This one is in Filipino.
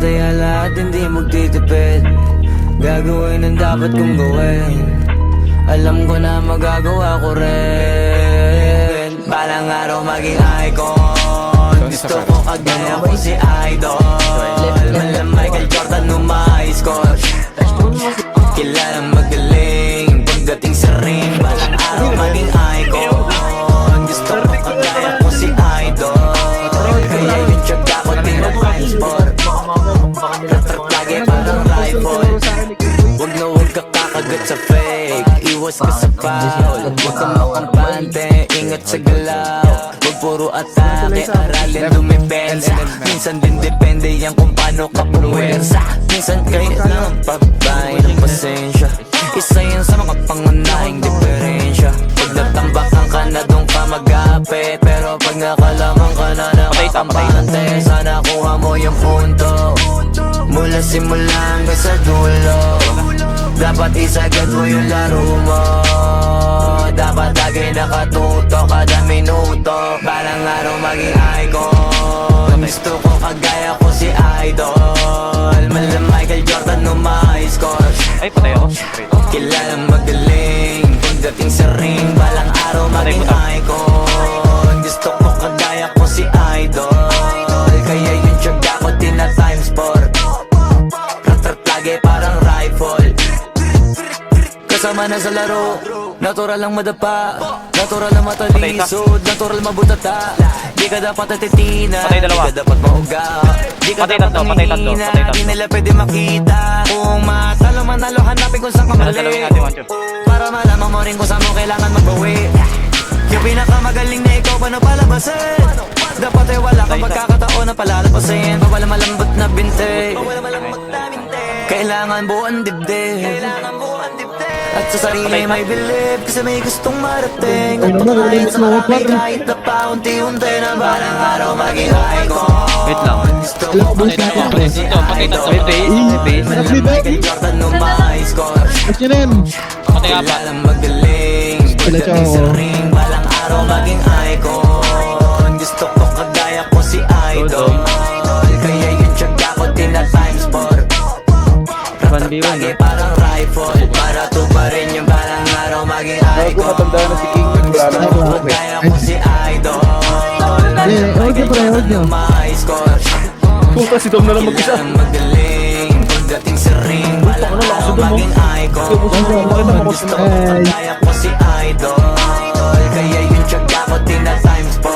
Tataya lahat, hindi magtitipid. Gagawin ang dapat kong gawin. Alam ko na magagawa ko rin. Balang araw maging icon. Gusto ko kagaya ko si Idol. Malam Michael Jordan numa-score. Kilalang magaling pagdating sa ring. Balang araw maging icon. Gusto ko kagaya ko si Idol. Kaya yung tsaga ko tinatime sport. Ratrat lagi parang rifle. Huwag ka kakagat sa fake. Iwas ka sa foul. Huwag ka makampante. Ingat sa galaw. Huwag puro atake. Aralin dumipensa. Minsan din depende yan kung paano ka puwersa. Minsan kailangan pabay ng pasensya. Isa yan sa mga pangunahing diferensya. Pag natambakan ka na doon ka mag-apit. Pero pag nakalaman ka na nakakampante, sana kuha mo yung punto. Mula simula hanggang sa dulo. Dapat isagad mo yung laro mo. Dapat lagi nakatuto kada minuto. Balang araw maging icon. Gusto ko kagaya ko si Idol. Malam Michael Jordan numa-score. Ay, patay ako. Kilalang magaling pagdating sa ring. Balang araw maging icon. Gusto ko kagaya ko si Idol. Kaya yung tsaga ko tina-time sport. Ratrat lagi parang rifle. Kasama na sa laro, natural lang madapa, natural lang matalisod, natural mabutata. Di ka dapat natitina, di ka dapat mauga, di ka dapat nangihina, di nila pwede makita. Kung matalo manalo, hanapin kung saan ka mali, para malaman mo rin kung saan mo kailangan magbawi. Yung pinakamagaling na ikaw, paano palabasin? Dapat ay wala kang pagkakataon na palalabasin. Pawala malambot na binte, kailangan buuan dibdib. At sa sarili may believe, kasi may gustong marating. At pagkain sa marami kahit na paunti-unti na balang araw maging icon. Wait lang. Gusto ko kagaya ko si Idol. Michael Jordan numa-score. Kilalang magaling pagdating sa ring. Balang araw maging icon. Gusto ko kagaya ko si Idol. Kaya yung tsaga ko tina-time sport. Lagi parang rifle. Para tuparin yung balang araw maging icon. Gusto ko kagaya ko si Idol. Malam numa-score. Puta, si Dom na lang mag-isa. Kilalang magaling pagdating sa ring. Balang araw maging icon. Gusto ko kagaya ko si Idol. Kaya yung tsaga ko tina-time sport.